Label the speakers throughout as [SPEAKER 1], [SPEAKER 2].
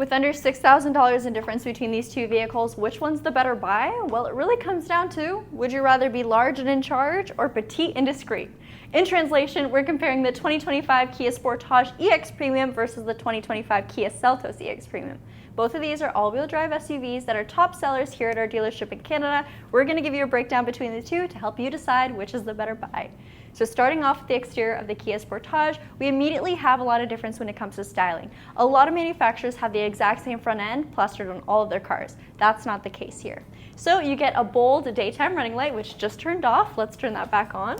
[SPEAKER 1] With under $6,000 in difference between these two vehicles, which one's the better buy? Well, it really comes down to, would you rather be large and in charge or petite and discreet? In translation, we're comparing the 2025 Kia Sportage EX Premium versus the 2025 Kia Seltos EX Premium. Both of these are all-wheel drive SUVs that are top sellers here at our dealership in Canada. We're going to give you a breakdown between the two to help you decide which is the better buy. So starting off with the exterior of the Kia Sportage, we immediately have a lot of difference when it comes to styling. A lot of manufacturers have the exact same front end plastered on all of their cars. That's not the case here. So you get a bold daytime running light, which just turned off. Let's turn that back on.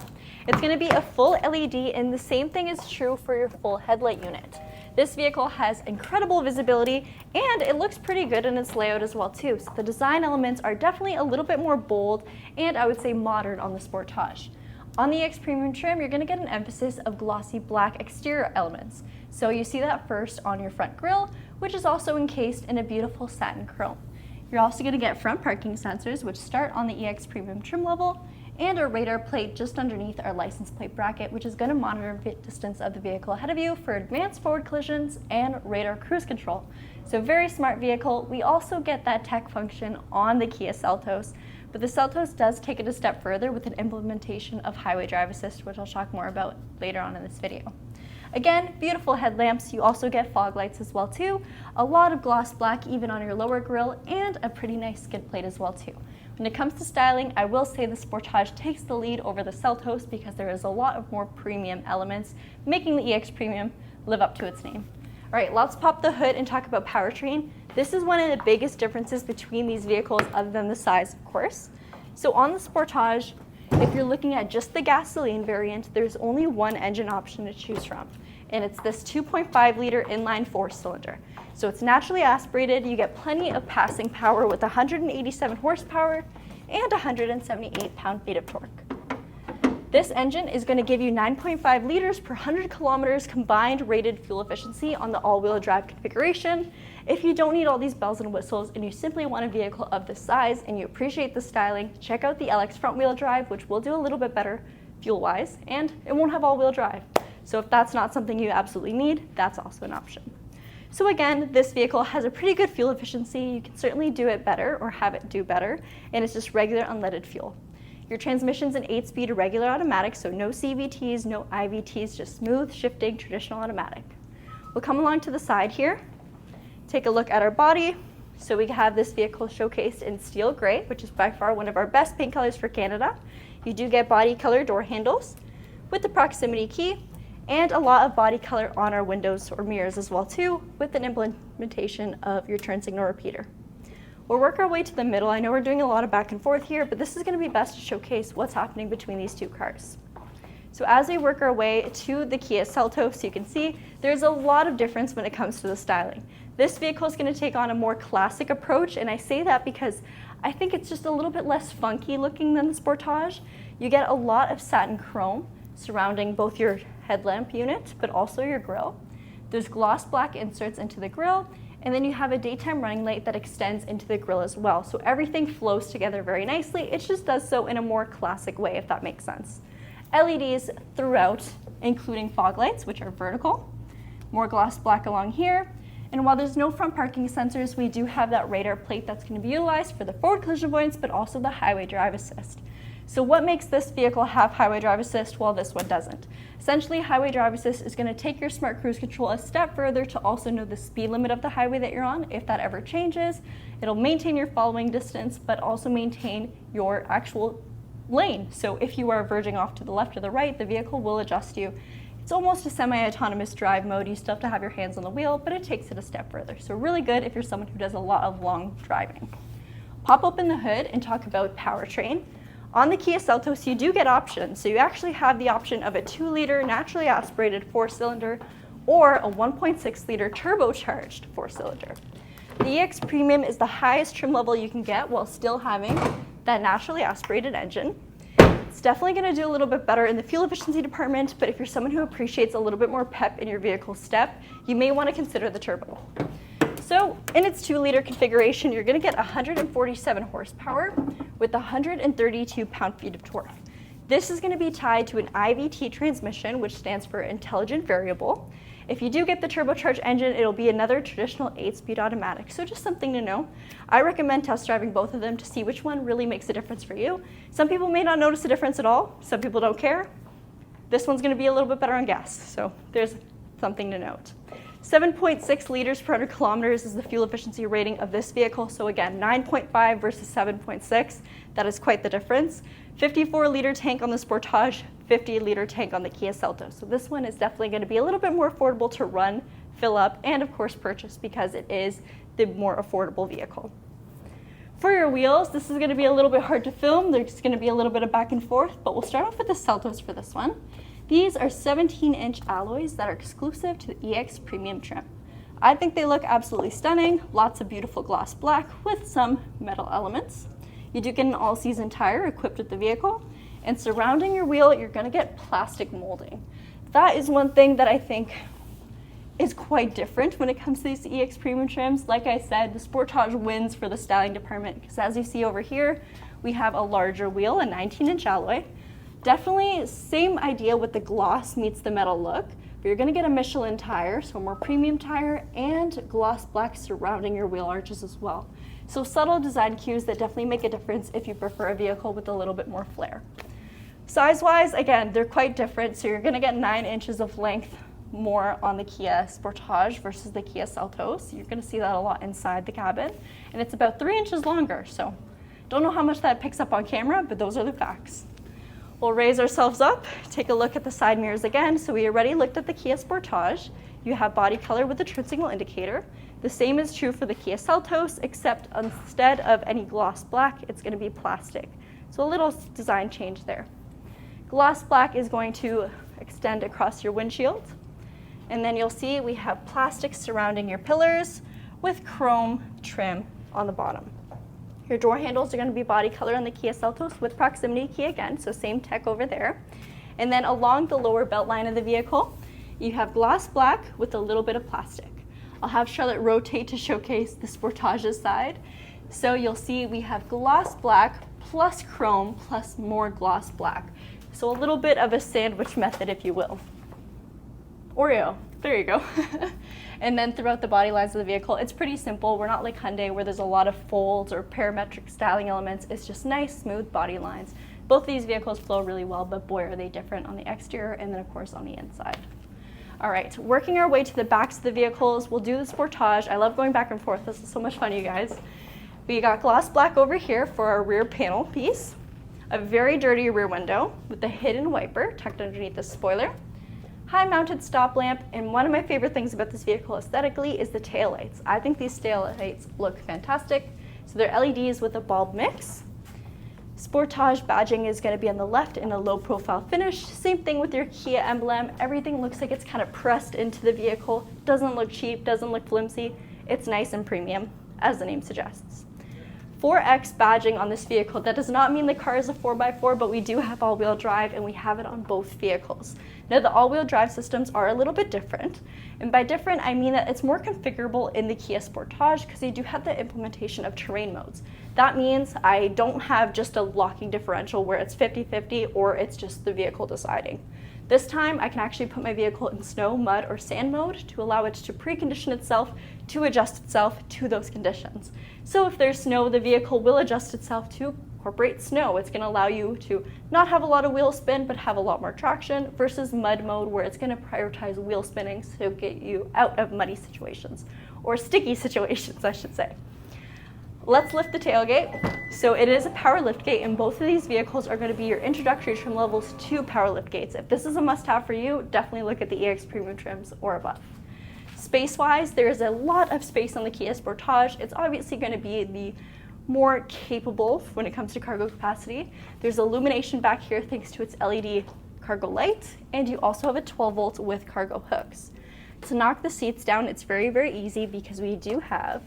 [SPEAKER 1] It's going to be a full LED, and the same thing is true for your full headlight unit. This vehicle has incredible visibility, and it looks pretty good in its layout as well too. So the design elements are definitely a little bit more bold, and I would say modern on the Sportage. On the EX Premium trim, you're going to get an emphasis of glossy black exterior elements. So you see that first on your front grille, which is also encased in a beautiful satin chrome. You're also going to get front parking sensors, which start on the EX Premium trim level, and a radar plate just underneath our license plate bracket, which is going to monitor the distance of the vehicle ahead of you for advanced forward collisions and radar cruise control. So very smart vehicle. We also get that tech function on the Kia Seltos, but the Seltos does take it a step further with an implementation of highway drive assist, which I'll talk more about later on in this video. Again, beautiful headlamps. You also get fog lights as well too. A lot of gloss black even on your lower grille, and a pretty nice skid plate as well too. When it comes to styling, I will say the Sportage takes the lead over the Seltos because there is a lot of more premium elements, making the EX Premium live up to its name. All right, let's pop the hood and talk about powertrain. This is one of the biggest differences between these vehicles other than the size, of course. So on the Sportage, if you're looking at just the gasoline variant, there's only one engine option to choose from, and it's this 2.5 liter inline 4-cylinder. So it's naturally aspirated. You get plenty of passing power with 187 horsepower and 178 pound-feet of torque. This engine is going to give you 9.5 liters per 100 kilometers combined rated fuel efficiency on the all-wheel drive configuration. If you don't need all these bells and whistles and you simply want a vehicle of this size and you appreciate the styling, check out the LX front-wheel drive, which will do a little bit better fuel-wise, and it won't have all-wheel drive. So if that's not something you absolutely need, that's also an option. So again, this vehicle has a pretty good fuel efficiency. You can certainly do it better or have it do better, and it's just regular unleaded fuel. Your transmission's an 8-speed regular automatic, so no CVTs, no IVTs, just smooth shifting traditional automatic. We'll come along to the side here, take a look at our body. So we have this vehicle showcased in steel gray, which is by far one of our best paint colors for Canada. You do get body color door handles with the proximity key, and a lot of body color on our windows or mirrors as well too, with an implementation of your turn signal repeater. We'll work our way to the middle. I know we're doing a lot of back and forth here, but this is going to be best to showcase what's happening between these two cars. So as we work our way to the Kia Seltos, you can see there's a lot of difference when it comes to the styling. This vehicle is going to take on a more classic approach, and I say that because I think it's just a little bit less funky looking than the Sportage. You get a lot of satin chrome surrounding both your headlamp unit, but also your grille. There's gloss black inserts into the grille, and then you have a daytime running light that extends into the grille as well. So everything flows together very nicely. It just does so in a more classic way, if that makes sense. LEDs throughout, including fog lights, which are vertical, more gloss black along here. And while there's no front parking sensors, we do have that radar plate that's going to be utilized for the forward collision avoidance, but also the highway drive assist. So what makes this vehicle have highway drive assist while this one doesn't? Essentially, highway drive assist is going to take your smart cruise control a step further to also know the speed limit of the highway that you're on. If that ever changes, it'll maintain your following distance, but also maintain your actual lane. So if you are verging off to the left or the right, the vehicle will adjust you. It's almost a semi-autonomous drive mode. You still have to have your hands on the wheel, but it takes it a step further. So really good if you're someone who does a lot of long driving. Pop open the hood and talk about powertrain. On the Kia Seltos, you do get options. So you actually have the option of a 2-liter naturally aspirated 4-cylinder or a 1.6-liter turbocharged 4-cylinder. The EX Premium is the highest trim level you can get while still having that naturally aspirated engine. It's definitely going to do a little bit better in the fuel efficiency department, but if you're someone who appreciates a little bit more pep in your vehicle step, you may want to consider the turbo. So in its 2-liter configuration, you're going to get 147 horsepower with 132 pound-feet of torque. This is going to be tied to an IVT transmission, which stands for intelligent variable, If you do get the turbocharged engine, it'll be another traditional 8-speed automatic, so just something to know. I recommend test driving both of them to see which one really makes a difference for you. Some people may not notice a difference at all, some people don't care. This one's going to be a little bit better on gas, so there's something to note. 7.6 liters per 100 kilometers is the fuel efficiency rating of this vehicle, so again, 9.5 versus 7.6, that is quite the difference. 54-liter tank on the Sportage, 50-liter tank on the Kia Seltos. So this one is definitely going to be a little bit more affordable to run, fill up, and of course purchase because it is the more affordable vehicle. For your wheels, this is going to be a little bit hard to film. There's going to be a little bit of back and forth, but we'll start off with the Seltos for this one. These are 17-inch alloys that are exclusive to the EX Premium trim. I think they look absolutely stunning, lots of beautiful gloss black with some metal elements. You do get an all-season tire equipped with the vehicle, and surrounding your wheel, you're going to get plastic molding. That is one thing that I think is quite different when it comes to these EX Premium trims. Like I said, the Sportage wins for the styling department because as you see over here, we have a larger wheel, a 19-inch alloy. Definitely same idea with the gloss meets the metal look, but you're going to get a Michelin tire, so a more premium tire, and gloss black surrounding your wheel arches as well. So subtle design cues that definitely make a difference if you prefer a vehicle with a little bit more flair. Size-wise, again, they're quite different, so you're going to get 9 inches of length more on the Kia Sportage versus the Kia Seltos. You're going to see that a lot inside the cabin, and it's about 3 inches longer, so don't know how much that picks up on camera, but those are the facts. We'll raise ourselves up, take a look at the side mirrors again. So we already looked at the Kia Sportage. You have body color with the turn signal indicator. The same is true for the Kia Seltos, except instead of any gloss black, it's going to be plastic. So a little design change there. Gloss black is going to extend across your windshield. And then you'll see we have plastic surrounding your pillars with chrome trim on the bottom. Your door handles are going to be body color on the Kia Seltos with proximity key again, so same tech over there. And then along the lower belt line of the vehicle, you have gloss black with a little bit of plastic. I'll have Charlotte rotate to showcase the Sportage's side. So you'll see we have gloss black plus chrome plus more gloss black. So a little bit of a sandwich method, if you will. Oreo, there you go. And then throughout the body lines of the vehicle, it's pretty simple. We're not like Hyundai where there's a lot of folds or parametric styling elements. It's just nice, smooth body lines. Both these vehicles flow really well, but boy, are they different on the exterior and then of course on the inside. All right, working our way to the backs of the vehicles, we'll do the Sportage. I love going back and forth. This is so much fun, you guys. We got gloss black over here for our rear panel piece, a very dirty rear window with the hidden wiper tucked underneath the spoiler, high-mounted stop lamp, and one of my favorite things about this vehicle aesthetically is the taillights. I think these taillights look fantastic. So they're LEDs with a bulb mix. Sportage badging is going to be on the left in a low-profile finish. Same thing with your Kia emblem. Everything looks like it's kind of pressed into the vehicle. Doesn't look cheap, doesn't look flimsy. It's nice and premium, as the name suggests. 4X badging on this vehicle. That does not mean the car is a 4x4, but we do have all-wheel drive and we have it on both vehicles. Now the all-wheel drive systems are a little bit different, and by different I mean that it's more configurable in the Kia Sportage because they do have the implementation of terrain modes. That means I don't have just a locking differential where it's 50-50 or it's just the vehicle deciding. This time I can actually put my vehicle in snow, mud, or sand mode to allow it to precondition itself to adjust itself to those conditions. So if there's snow, the vehicle will adjust itself to incorporate snow. It's going to allow you to not have a lot of wheel spin, but have a lot more traction versus mud mode where it's going to prioritize wheel spinning to get you out of muddy situations, or sticky situations, I should say. Let's lift the tailgate. So it is a power lift gate, and both of these vehicles are going to be your introductory trim levels to power lift gates. If this is a must-have for you, definitely look at the EX Premium trims or above. Space-wise, there's a lot of space on the Kia Sportage. It's obviously going to be the more capable when it comes to cargo capacity. There's illumination back here thanks to its LED cargo light, and you also have a 12 volt with cargo hooks. To knock the seats down, it's very, very easy because we do have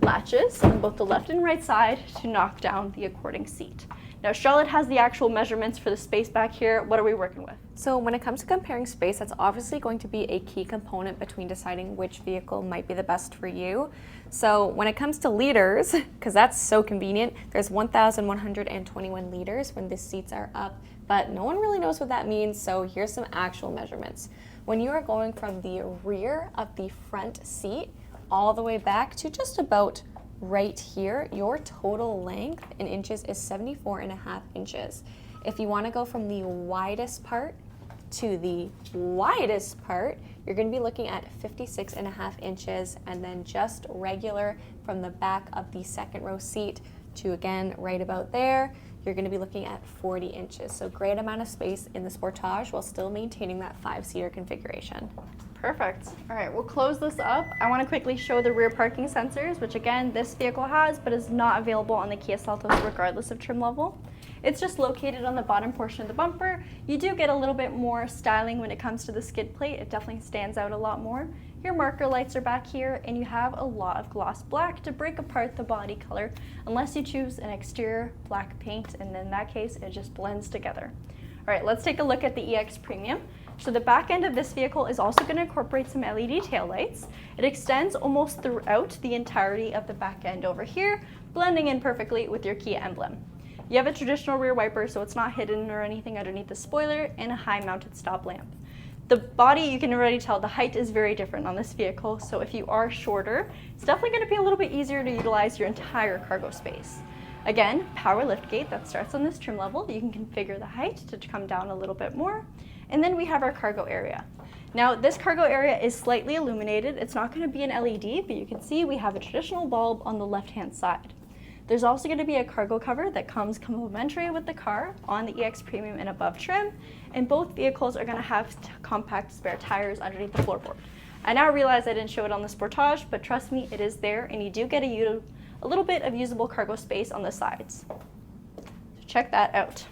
[SPEAKER 1] latches on both the left and right side to knock down the according seat. Now Charlotte has the actual measurements for the space back here. What are we working with?
[SPEAKER 2] So when it comes to comparing space, that's obviously going to be a key component between deciding which vehicle might be the best for you. So when it comes to liters, because that's so convenient, there's 1,121 liters when the seats are up, but no one really knows what that means, so here's some actual measurements. when you are going from the rear of the front seat all the way back to just about right here, your total length in inches is 74.5 inches. If you want to go from the widest part to the widest part, you're going to be looking at 56.5 inches, and then just regular from the back of the second row seat to, again, right about there, you're going to be looking at 40 inches. So great amount of space in the Sportage while still maintaining that 5-seater configuration.
[SPEAKER 1] Perfect. All right, we'll close this up. I want to quickly show the rear parking sensors, which again, this vehicle has, but is not available on the Kia Seltos regardless of trim level. It's just located on the bottom portion of the bumper. You do get a little bit more styling when it comes to the skid plate. It definitely stands out a lot more. Your marker lights are back here, and you have a lot of gloss black to break apart the body color, unless you choose an exterior black paint, and in that case, it just blends together. All right, let's take a look at the EX Premium. So the back end of this vehicle is also going to incorporate some LED taillights. It extends almost throughout the entirety of the back end over here, blending in perfectly with your Kia emblem. You have a traditional rear wiper, so it's not hidden or anything underneath the spoiler, and a high mounted stop lamp. The body, you can already tell the height is very different on this vehicle, so if you are shorter, it's definitely going to be a little bit easier to utilize your entire cargo space. Again, power liftgate that starts on this trim level. You can configure the height to come down a little bit more. And then we have our cargo area. Now, this cargo area is slightly illuminated. It's not going to be an LED, but you can see we have a traditional bulb on the left-hand side. There's also going to be a cargo cover that comes complimentary with the car on the EX Premium and above trim, and both vehicles are going to have compact spare tires underneath the floorboard. I now realize I didn't show it on the Sportage, but trust me, it is there, and you do get a little bit of usable cargo space on the sides. So check that out.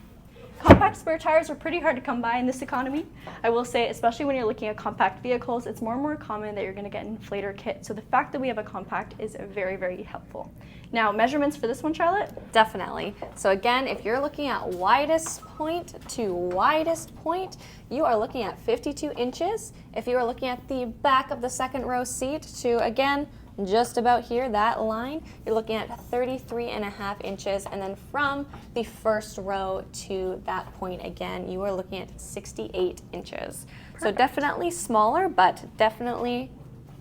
[SPEAKER 1] Compact spare tires are pretty hard to come by in this economy. I will say, especially when you're looking at compact vehicles, it's more and more common that you're going to get an inflator kit. So the fact that we have a compact is very, very helpful. Now, measurements for this one, Charlotte?
[SPEAKER 2] Definitely. So again, if you're looking at widest point to widest point, you are looking at 52 inches. If you are looking at the back of the second row seat to, again, just about here, that line, you're looking at 33.5 inches, and then from the first row to that point again, you are looking at 68 inches.
[SPEAKER 1] Perfect.
[SPEAKER 2] So definitely smaller, but definitely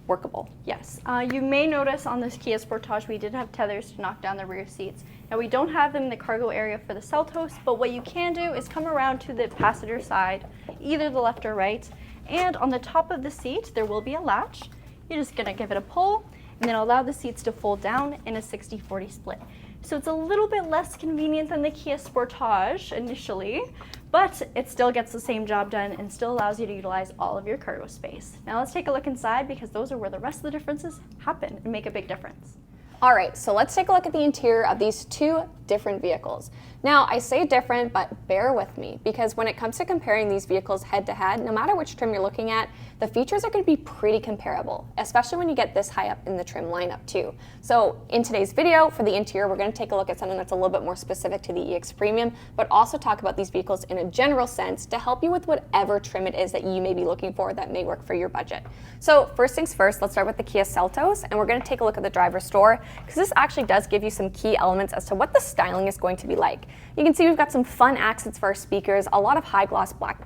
[SPEAKER 2] workable.
[SPEAKER 1] Yes. You may notice on this Kia Sportage we did have tethers to knock down the rear seats. Now we don't have them in the cargo area for the Seltos, but what you can do is come around to the passenger side, either the left or right, and on the top of the seat there will be a latch. You're just going to give it a pull, and then allow the seats to fold down in a 60-40 split. So it's a little bit less convenient than the Kia Sportage initially, but it still gets the same job done and still allows you to utilize all of your cargo space. Now let's take a look inside, because those are where the rest of the differences happen and make a big difference.
[SPEAKER 2] All right, so let's take a look at the interior of these two different vehicles. Now, I say different, but bear with me, because when it comes to comparing these vehicles head to head, no matter which trim you're looking at, the features are going to be pretty comparable, especially when you get this high up in the trim lineup too. So in today's video, for the interior, we're going to take a look at something that's a little bit more specific to the EX Premium, but also talk about these vehicles in a general sense to help you with whatever trim it is that you may be looking for that may work for your budget. So first things first, let's start with the Kia Seltos, and we're going to take a look at the driver's door, because this actually does give you some key elements as to what the styling is going to be like. You can see we've got some fun accents for our speakers, a lot of high gloss black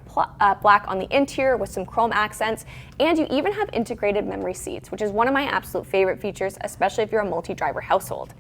[SPEAKER 2] on the interior with some chrome accents, and you even have integrated memory seats, which is one of my absolute favorite features, especially if you're a multi-driver household.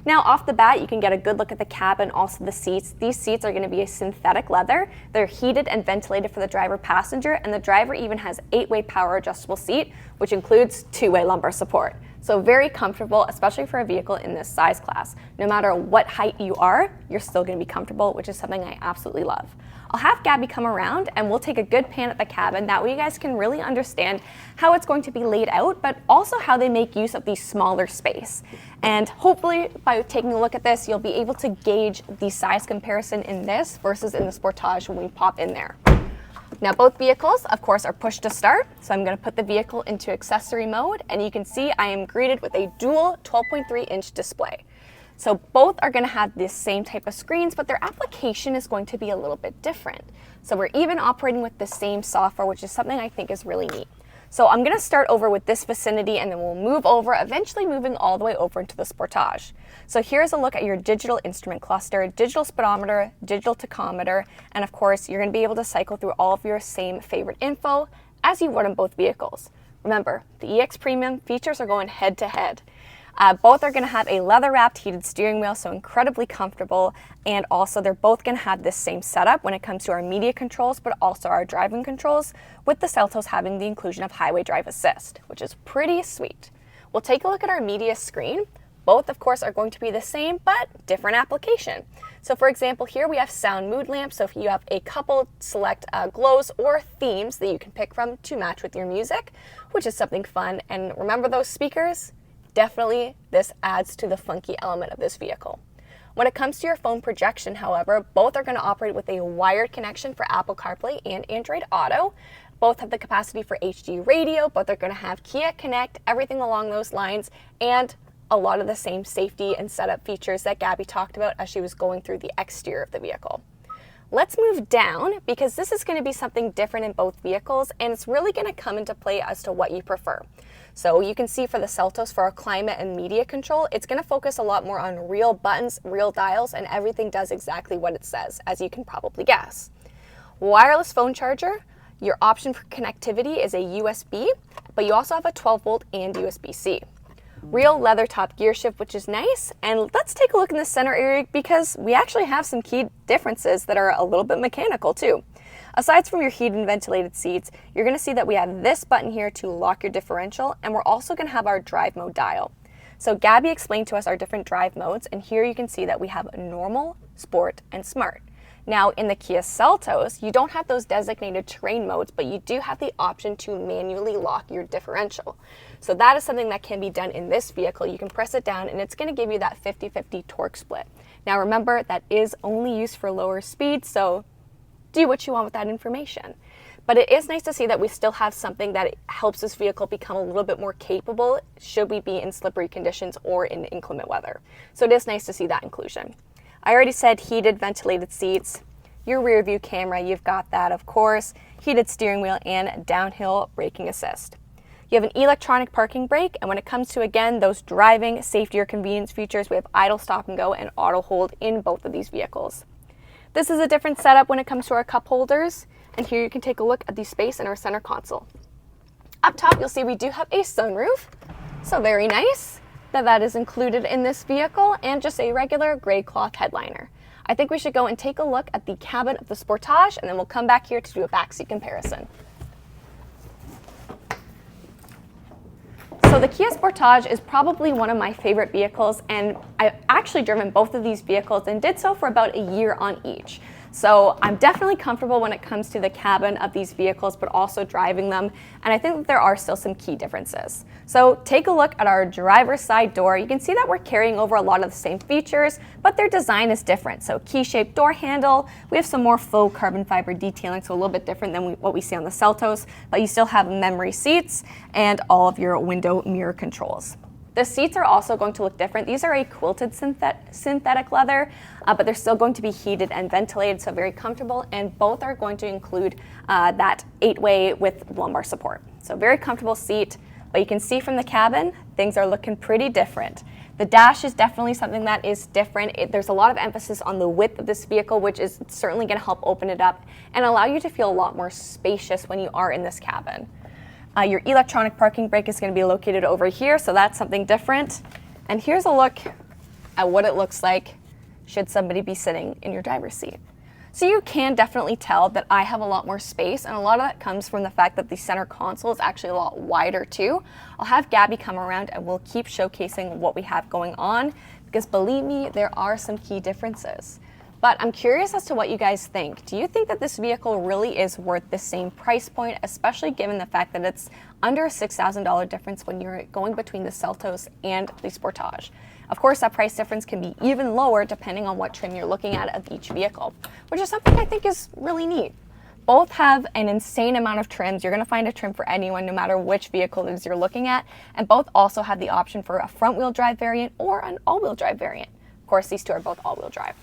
[SPEAKER 2] Now, off the bat, you can get a good look at the cabin, also the seats. These seats are going to be a synthetic leather. They're heated and ventilated for the driver passenger, and the driver even has 8-way power adjustable seat, which includes 2-way lumbar support. So very comfortable, especially for a vehicle in this size class. No matter what height you are, you're still going to be comfortable, which is something I absolutely love. I'll have Gabby come around and we'll take a good pan at the cabin. That way you guys can really understand how it's going to be laid out, but also how they make use of the smaller space. And hopefully by taking a look at this, you'll be able to gauge the size comparison in this versus in the Sportage when we pop in there. Now both vehicles, of course, are push to start, so I'm going to put the vehicle into accessory mode, and you can see I am greeted with a dual 12.3-inch display. So both are going to have this same type of screens, but their application is going to be a little bit different. So we're even operating with the same software, which is something I think is really neat. So I'm going to start over with this vicinity, and then we'll move over, eventually moving all the way over into the Sportage. So here's a look at your digital instrument cluster, digital speedometer, digital tachometer, and of course you're going to be able to cycle through all of your same favorite info as you would on both vehicles. Remember, the EX Premium features are going head to head. Both are going to have a leather-wrapped heated steering wheel, so incredibly comfortable, and also they're both going to have this same setup when it comes to our media controls, but also our driving controls, with the Seltos having the inclusion of Highway Drive Assist, which is pretty sweet. We'll take a look at our media screen. Both, of course, are going to be the same, but different application. So for example, here we have sound mood lamps. So if you have a couple select glows or themes that you can pick from to match with your music, which is something fun. And remember those speakers? Definitely, this adds to the funky element of this vehicle. When it comes to your phone projection, however, both are going to operate with a wired connection for Apple CarPlay and Android Auto. Both have the capacity for HD radio. Both are going to have Kia Connect, everything along those lines, and a lot of the same safety and setup features that Gabi talked about as she was going through the exterior of the vehicle. Let's move down, because this is going to be something different in both vehicles, and it's really going to come into play as to what you prefer. So you can see for the Seltos, for our climate and media control, it's going to focus a lot more on real buttons, real dials, and everything does exactly what it says, as you can probably guess. Wireless phone charger, your option for connectivity is a USB, but you also have a 12-volt and USB-C. Real leather top gear shift, which is nice. And let's take a look in the center area, because we actually have some key differences that are a little bit mechanical too. Aside from your heated and ventilated seats, you're going to see that we have this button here to lock your differential, and we're also going to have our drive mode dial. So Gabi explained to us our different drive modes, and here you can see that we have normal, sport, and smart. Now in the Kia Seltos, you don't have those designated terrain modes, but you do have the option to manually lock your differential. So that is something that can be done in this vehicle. You can press it down and it's going to give you that 50-50 torque split. Now remember, that is only used for lower speeds, so do what you want with that information. But it is nice to see that we still have something that helps this vehicle become a little bit more capable should we be in slippery conditions or in inclement weather. So it is nice to see that inclusion. I already said heated, ventilated seats, your rear view camera, you've got that, of course, heated steering wheel, and downhill braking assist. You have an electronic parking brake, and when it comes to, again, those driving, safety, or convenience features, we have idle, stop and go, and auto hold in both of these vehicles. This is a different setup when it comes to our cup holders, and here you can take a look at the space in our center console. Up top, you'll see we do have a sunroof, so very nice that is included in this vehicle, and just a regular gray cloth headliner. I think we should go and take a look at the cabin of the Sportage, and then we'll come back here to do a backseat comparison. So the Kia Sportage is probably one of my favorite vehicles, and I've actually driven both of these vehicles and did so for about a year on each. So I'm definitely comfortable when it comes to the cabin of these vehicles, but also driving them, and I think that there are still some key differences. So take a look at our driver's side door. You can see that we're carrying over a lot of the same features, but their design is different. So key-shaped door handle, we have some more faux carbon fiber detailing, so a little bit different than what we see on the Seltos, but you still have memory seats and all of your window mirror controls. The seats are also going to look different. These are a quilted synthetic leather, but they're still going to be heated and ventilated, so very comfortable, and both are going to include that 8-way with lumbar support. So very comfortable seat, but you can see from the cabin, things are looking pretty different. The dash is definitely something that is different. There's a lot of emphasis on the width of this vehicle, which is certainly going to help open it up and allow you to feel a lot more spacious when you are in this cabin. Your electronic parking brake is going to be located over here, so that's something different. And here's a look at what it looks like should somebody be sitting in your driver's seat. So you can definitely tell that I have a lot more space, and a lot of that comes from the fact that the center console is actually a lot wider too. I'll have Gabi come around and we'll keep showcasing what we have going on, because believe me, there are some key differences. But I'm curious as to what you guys think. Do you think that this vehicle really is worth the same price point, especially given the fact that it's under a $6,000 difference when you're going between the Seltos and the Sportage? Of course, that price difference can be even lower depending on what trim you're looking at of each vehicle, which is something I think is really neat. Both have an insane amount of trims. You're going to find a trim for anyone, no matter which vehicle it is you're looking at, and both also have the option for a front-wheel drive variant or an all-wheel drive variant. Of course, these two are both all-wheel drive.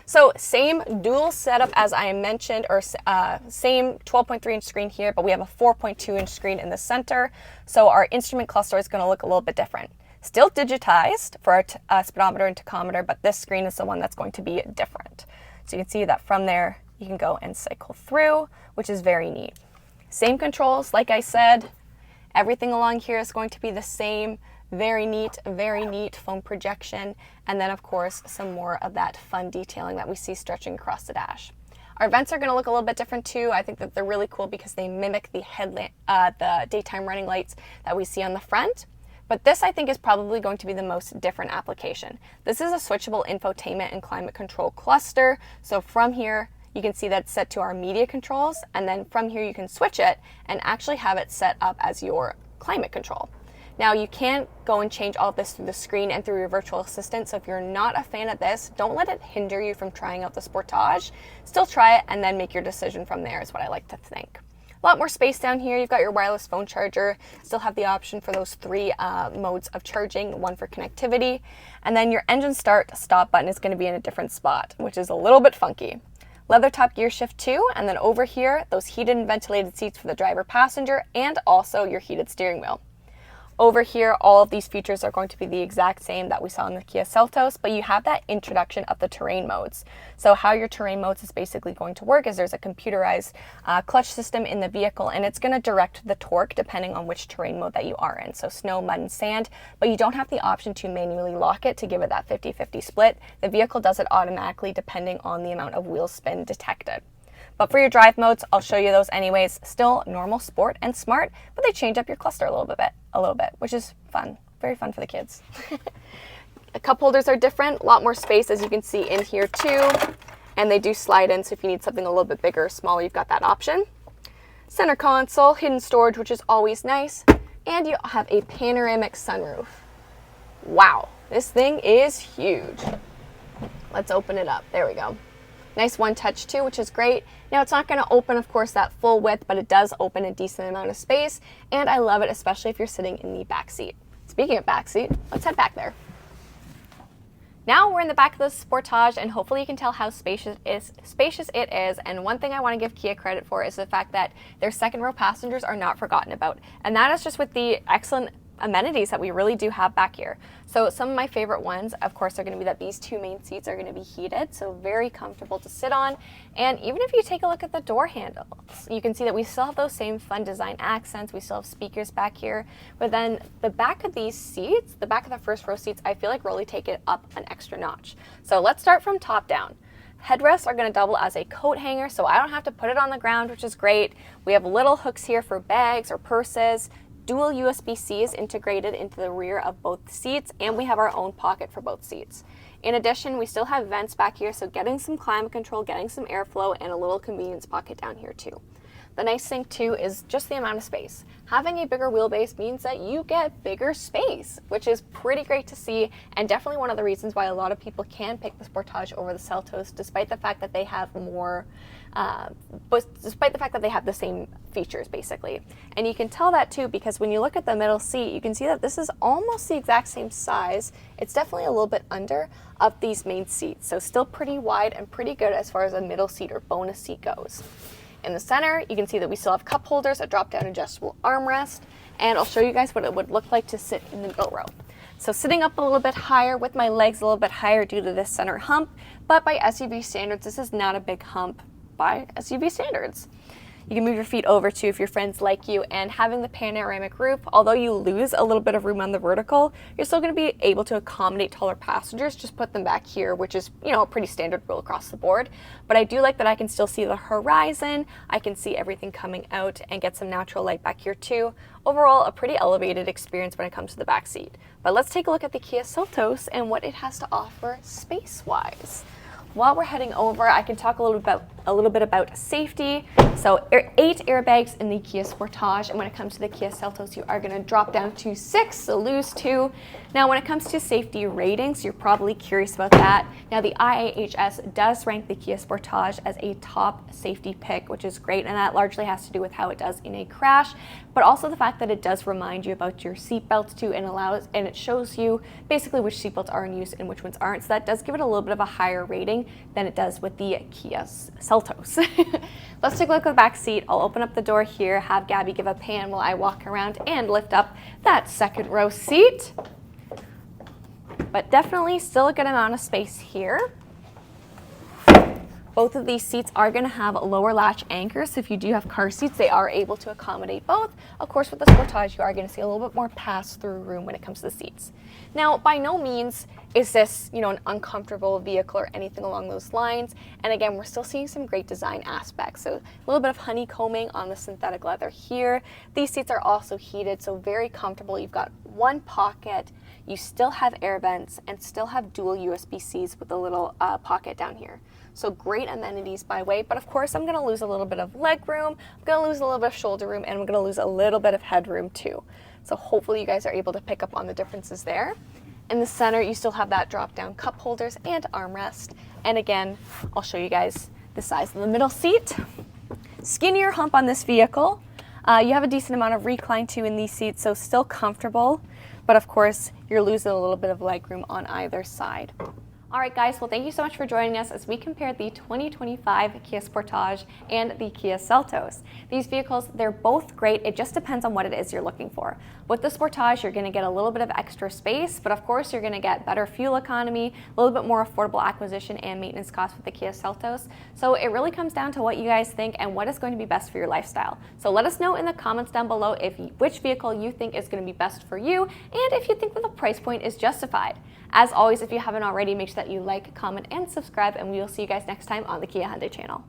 [SPEAKER 2] So same dual setup as I mentioned, or same 12.3-inch screen here, but we have a 4.2-inch screen in the center. So our instrument cluster is going to look a little bit different. Still digitized for our speedometer and tachometer, but this screen is the one that's going to be different. So you can see that from there, you can go and cycle through, which is very neat. Same controls, like I said, everything along here is going to be the same. Very neat foam projection. And then of course, some more of that fun detailing that we see stretching across the dash. Our vents are gonna look a little bit different too. I think that they're really cool because they mimic the headlamp, the daytime running lights that we see on the front. But this I think is probably going to be the most different application. This is a switchable infotainment and climate control cluster. So from here, you can see that it's set to our media controls, and then from here you can switch it and actually have it set up as your climate control. Now you can go and change all of this through the screen and through your virtual assistant, so if you're not a fan of this, don't let it hinder you from trying out the Sportage. Still try it and then make your decision from there is what I like to think. A lot more space down here. You've got your wireless phone charger, still have the option for those 3 modes of charging, 1 for connectivity, and then your engine start stop button is going to be in a different spot, which is a little bit funky. Leather top gear shift 2, and then over here, those heated and ventilated seats for the driver passenger, and also your heated steering wheel. Over here, all of these features are going to be the exact same that we saw in the Kia Seltos, but you have that introduction of the terrain modes. So how your terrain modes is basically going to work is there's a computerized clutch system in the vehicle, and it's going to direct the torque depending on which terrain mode that you are in. So snow, mud, and sand, but you don't have the option to manually lock it to give it that 50-50 split. The vehicle does it automatically depending on the amount of wheel spin detected. But for your drive modes, I'll show you those anyways. Still normal, sport, and smart, but they change up your cluster a little bit, which is fun. Very fun for the kids. The cup holders are different, a lot more space as you can see in here too. And they do slide in, so if you need something a little bit bigger or smaller, you've got that option. Center console, hidden storage, which is always nice. And you have a panoramic sunroof. Wow, this thing is huge. Let's open it up. There we go. Nice one touch too, which is great. Now it's not going to open, of course, that full width, but it does open a decent amount of space, and I love it, especially if you're sitting in the back seat. Speaking of back seat, let's head back there. Now we're in the back of the Sportage, and hopefully you can tell how spacious it is. And one thing I want to give Kia credit for is the fact that their second row passengers are not forgotten about, and that is just with the excellent amenities that we really do have back here. So some of my favorite ones, of course, are going to be that these 2 main seats are going to be heated, so very comfortable to sit on. And even if you take a look at the door handles, you can see that we still have those same fun design accents. We still have speakers back here, but then the back of these seats, the back of the first row seats, I feel like really take it up an extra notch. So let's start from top down. Headrests are going to double as a coat hanger, so I don't have to put it on the ground, which is great. We have little hooks here for bags or purses. Dual USB-C is integrated into the rear of both seats, and we have our own pocket for both seats. In addition, we still have vents back here, so getting some climate control, getting some airflow, and a little convenience pocket down here too. The nice thing too is just the amount of space. Having a bigger wheelbase means that you get bigger space, which is pretty great to see, and definitely one of the reasons why a lot of people can pick the Sportage over the Seltos, despite the fact that they have more, despite the fact that they have the same features basically. And you can tell that too because when you look at the middle seat, you can see that this is almost the exact same size. It's definitely a little bit under of these main seats, so still pretty wide and pretty good as far as a middle seat or bonus seat goes. In the center, you can see that we still have cup holders, a drop-down adjustable armrest, and I'll show you guys what it would look like to sit in the middle row. So sitting up a little bit higher with my legs a little bit higher due to this center hump, but by SUV standards, this is not a big hump by SUV standards. You can move your feet over too if your friends like you, and having the panoramic roof, although you lose a little bit of room on the vertical, you're still going to be able to accommodate taller passengers. Just put them back here, which is, you know, a pretty standard rule across the board. But I do like that I can still see the horizon, I can see everything coming out and get some natural light back here too. Overall, a pretty elevated experience when it comes to the back seat. But let's take a look at the Kia Seltos and what it has to offer space-wise. While we're heading over, I can talk a little bit about safety. So 8 airbags in the Kia Sportage, and when it comes to the Kia Seltos, you are going to drop down to 6, so lose 2. Now, when it comes to safety ratings, you're probably curious about that. Now, the IIHS does rank the Kia Sportage as a top safety pick, which is great, and that largely has to do with how it does in a crash, but also the fact that it does remind you about your seatbelts too, and it shows you basically which seatbelts are in use and which ones aren't. So that does give it a little bit of a higher rating than it does with the Kia Seltos. Let's take a look at the back seat. I'll open up the door here, have Gabby give a pan while I walk around and lift up that second row seat. But definitely still a good amount of space here. Both of these seats are going to have lower latch anchors, so if you do have car seats, they are able to accommodate both. Of course, with the Sportage, you are going to see a little bit more pass-through room when it comes to the seats. Now, by no means is this, an uncomfortable vehicle or anything along those lines. And again, we're still seeing some great design aspects. So a little bit of honeycombing on the synthetic leather here. These seats are also heated, so very comfortable. You've got one pocket, you still have air vents, and still have dual USB-Cs with a little pocket down here. So great amenities by way, but of course I'm going to lose a little bit of leg room, I'm going to lose a little bit of shoulder room, and I'm going to lose a little bit of headroom too. So hopefully you guys are able to pick up on the differences there. In the center, you still have that drop-down cup holders and armrest. And again, I'll show you guys the size of the middle seat. Skinnier hump on this vehicle. You have a decent amount of recline too in these seats, so still comfortable. But of course, you're losing a little bit of legroom on either side. All right, guys, well, thank you so much for joining us as we compared the 2025 Kia Sportage and the Kia Seltos. These vehicles, they're both great. It just depends on what it is you're looking for. With the Sportage, you're going to get a little bit of extra space, but of course, you're going to get better fuel economy, a little bit more affordable acquisition and maintenance costs with the Kia Seltos. So it really comes down to what you guys think and what is going to be best for your lifestyle. So let us know in the comments down below which vehicle you think is going to be best for you and if you think that the price point is justified. As always, if you haven't already, make sure that you like, comment, and subscribe, and we will see you guys next time on the Kia Hyundai channel.